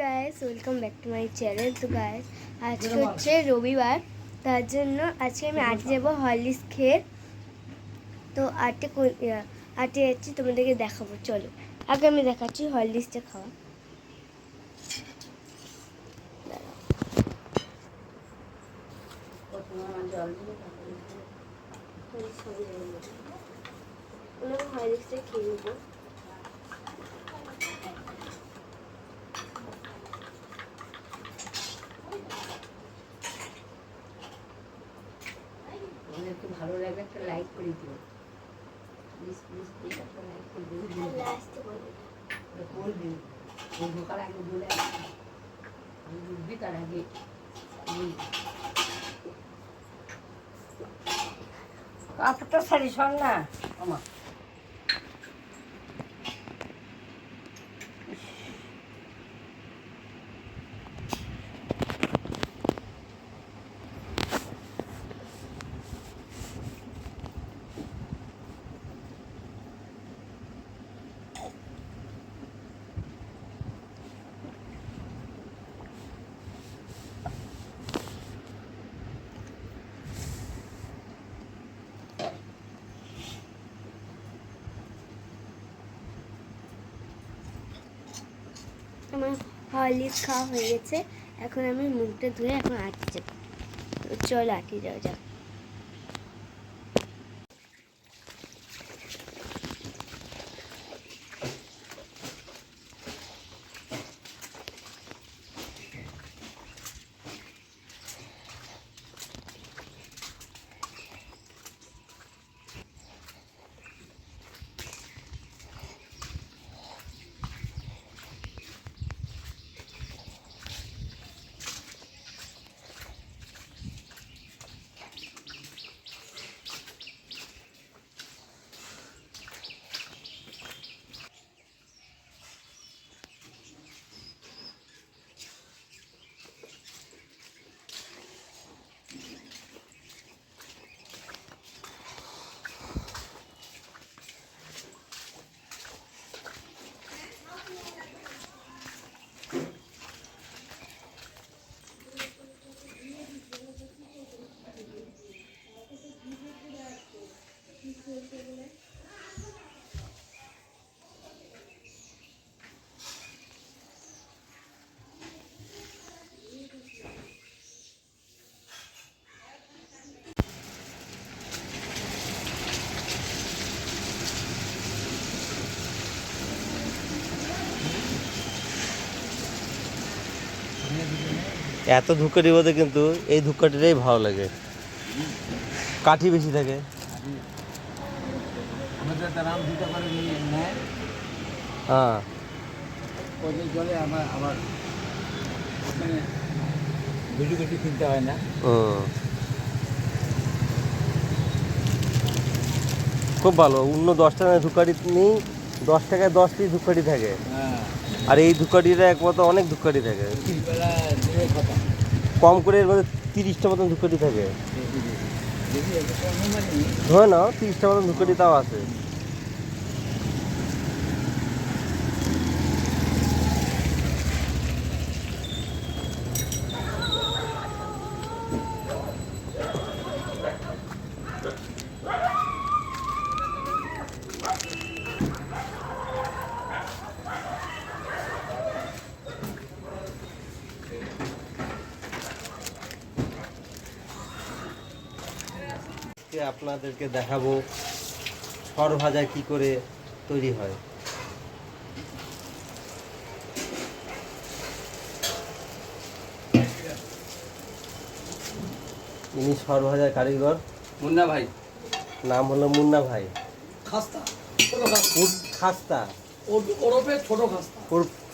Guys welcome back to my channel. তো guys আজকে হচ্ছে রবিবার, তার জন্য আজকে আমি আটে যাবো হরলিক্স খেয়ে। তো আটে যাচ্ছি, তোমাদেরকে দেখাবো। চলো আগে আমি দেখাচ্ছি হরলিক্সটা খাওয়া। হরলিক্সটা খেয়ে নেবো। একটু ভালো লাগবে, একটা লাইক করে দিও প্লিজ প্লিজ প্লিজ, একটা লাইক করে দিও। বলবি ঢোকার আগে বলে আমি বুঝবি, তার আগে কাপড়টা শাড়ি শোন না আমার। আমার হরলিক্স খাওয়া হয়ে গেছে, এখন আমি মুখটা ধুয়ে এখন আটকে যাবো। তো চলো আটকে যাওয়া যাক। এত ধূপকাঠি বোধে কিন্তু এই ধূপকাঠিটাই ভালো লাগে, কাঠি বেশি থাকে। হ্যাঁ জলে আমার আবার বেশি বেশি কিনতে হয় না। খুব ভালো। অন্য 10 টাকায় ধূপকাঠি নেই, 10 টাকায় 10টি ধূপকাঠি থাকে। আর এই ধূপকাঠিটা একমাত্র অনেক ধূপকাঠি থাকে, কম করে এর মধ্যে 30টা মতন ধূপকাঠি থাকে। ধরে নাও 30টা মতন ধূপকাঠি তাও আছে। আপনাদেরকে দেখাবো সরভাজা কি করে তৈরি হয়। ইনি সরভাজার কারিগর মুন্না ভাই, নাম হলো মুন্না ভাই। খাস্তা খাস্তা ওরফে ছোট খাস্তা,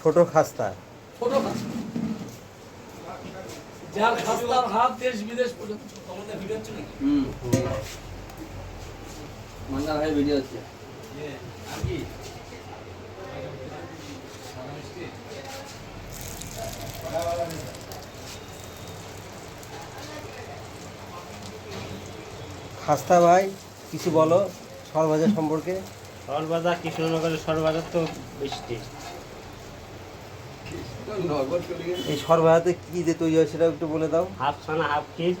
ছোট খাস্তা, ছোট খাস্তা, যার খাস্তার হাত দেশ বিদেশ পর্যন্ত। ভিডিও হচ্ছে নাকি? মুন্না ভাই ভিডিও হচ্ছে। খাস্তা ভাই কিছু বলো সরভাজা সম্পর্কে। সরভাজা কৃষ্ণনগরের সরভাজা তো বেশ টেস্ট। এই সরবরাহতে কি দিয়ে তৈরি হয় সেটা একটু বলে দাও। হাফ ছানা হাফ ক্ষীর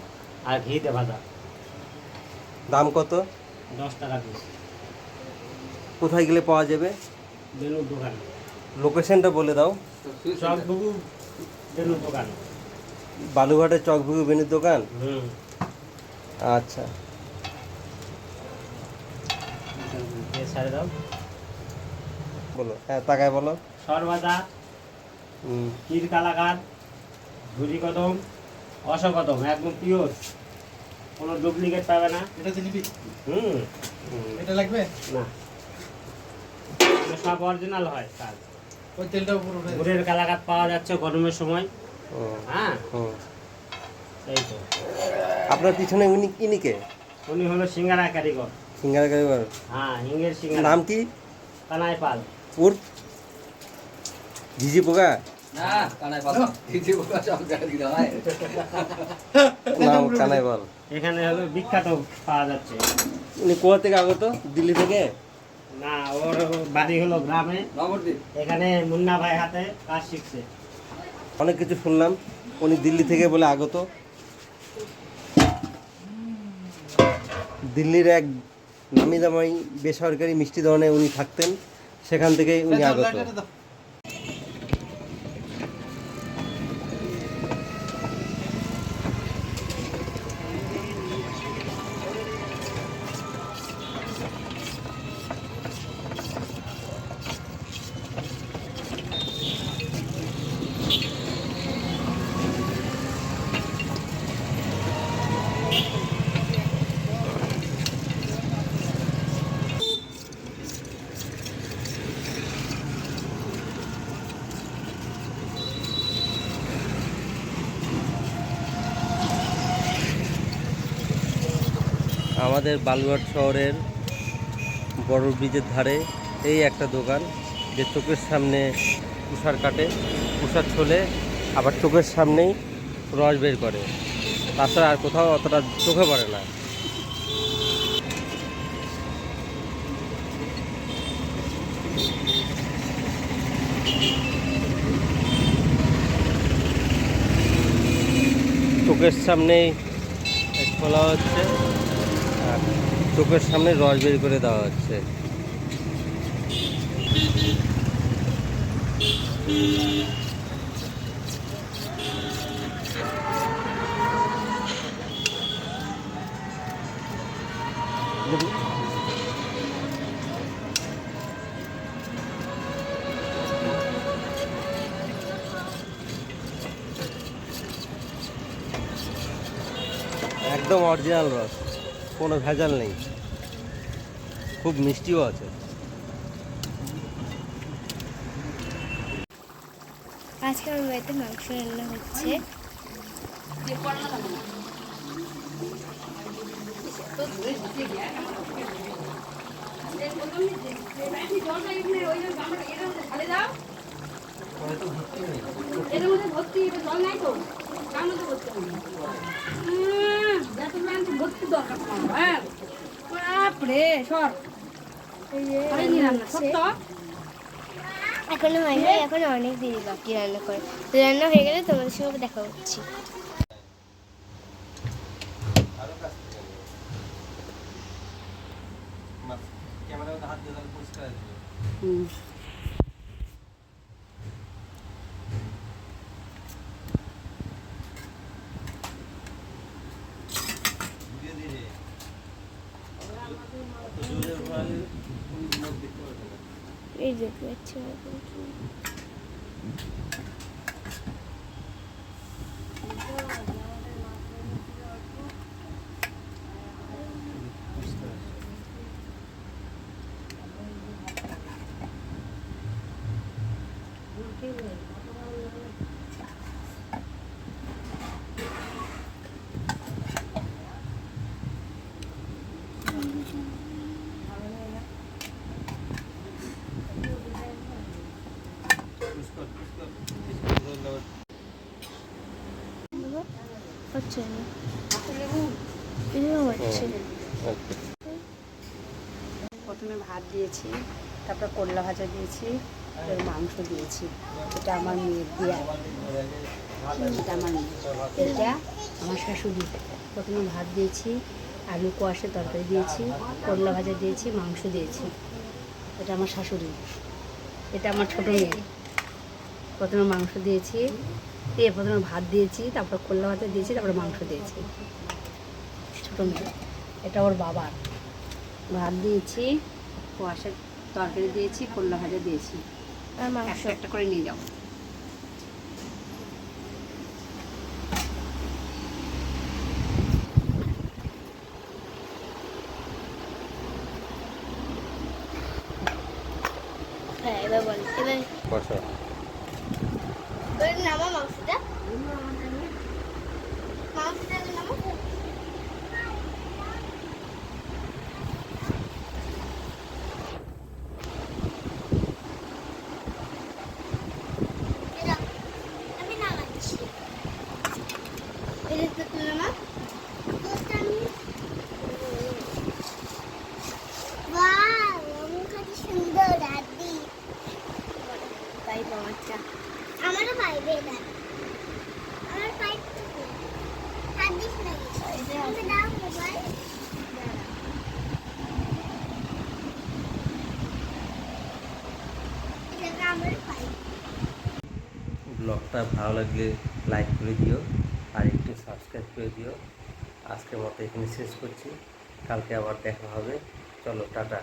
আর ঘিতে ভাজা। দাম কত? 10 টাকা পিস। কোথায় গেলে পাওয়া যাবে? বেলুর দোকান, লোকেশনটা বলে দাও। চকবুকু বেলুর দোকান। বালুঘাটের চকভুগু বেনুর দোকান। আচ্ছা, ছাড়ে দাও। বলো, হ্যাঁ তাকায় বলো। সরভাজা, হুম, ক্ষীর কালাকাদ, ঝুরি কদম, অশকদম, একদম পিওর, কোনো ডুপ্লিকেট পাবে না। এটা নিবি? হুম, এটা লাগবে না, এটা সব অরিজিনাল হয় কাজ। ওই তেলটাও পুরো গুড়ের কালাকাদ পাওয়া যাচ্ছে গরমের সময়। হুম, হ্যাঁ, হুম। এই তো। আপনার পিছনে উনি কে? উনি হলো সিঙ্গারা কারিগর। সিঙ্গারা কারিগর। হ্যাঁ, হিঙ্গের সিঙ্গারা। নাম কি? কানাই পাল। উর্ফ ঝিঝি পোকা। না কানাই পাতা কিছু পোকা সব জায়গা দিতে হয় নাম কানাই বল। এখানে হলো বিখ্যাত পাওয়া যাচ্ছে। উনি কোথা থেকে আগত? দিল্লি থেকে? না, ওর বাড়ি হলো গ্রামে, নবদ্বীপ। এখানে মুন্না ভাই হাতে কাজ শিখছে। অনেক কিছু শুনলাম, উনি দিল্লি থেকে বলে আগত। দিল্লির এক নামি দামি বেসরকারি মিষ্টি দোকানে উনি থাকতেন, সেখান থেকেই উনি আগত। আমাদের বালুঘাট শহরের বড় ব্রিজের ধারে এই একটা দোকান, যে চোখের সামনে তুষার কাটে, তুষার ছোলে, আবার চোখের সামনেই রস বের করে, তাছাড়া আর কোথাও অতটা চোখে পড়ে না। চোখের সামনেই খোলা হচ্ছে আর চোখের সামনে রস বের করে দেওয়া হচ্ছে। একদম অরিজিনাল রস, কোনো ভেজাল নেই, খুব মিষ্টিও আছে। আজকে আমার বাড়িতে মাংস রান্না হচ্ছে। এই যে রান্না হচ্ছে। এখনো হয়নি, এখন অনেক দেরি বাকি রান্না করে। তো রান্না হয়ে গেলে তোমাদের সঙ্গে দেখা হচ্ছে। এই দেখতে পাচ্ছি হচ্ছে না, হচ্ছে। প্রথমে ভাত দিয়েছি, তারপর করলা ভাজা দিয়েছি, এর মাংস দিয়েছি। এটা আমার মেয়ের দেয়া, এটা আমার মেয়ে, এটা আমার শাশুড়ি। প্রথমে ভাত দিয়েছি, আলু কোয়াশের তরকারি দিয়েছি, করলা ভাজা দিয়েছি, মাংস দিয়েছি। এটা আমার শাশুড়ি, এটা আমার ছোটো মেয়ে। প্রথমে মাংস দিয়েছি, দিয়ে প্রথমে ভাত দিয়েছি, তারপর করলা ভাজা দিয়েছি, তারপরে মাংস দিয়েছি। ছোটো মেয়ে, এটা ওর বাবার। ভাত দিয়েছি, কোয়াশের তরকারি দিয়েছি, করলা ভাজা দিয়েছি। আর মাংস একটা একটা করে নিয়ে যাও। হ্যাঁ এবার বল, এবার বসো। এবার নামা মাংসটা, মাংসটা নামা। আমি নামাচ্ছি, এটা তো তুই নামা। সুন্দর দাদি, তাই বাচ্চা আমারও পাইবে না, আমার পাইপ হাত দিস না, এটা দাও মোবাইল। এটা আমার পাইপ। ব্লগটা ভালো লাগলে লাইক করে দিও আর একটু সাবস্ক্রাইব করে দিও। আজকের মতো এখানে শেষ করছি, কালকে আবার দেখা হবে। চলো টাটা।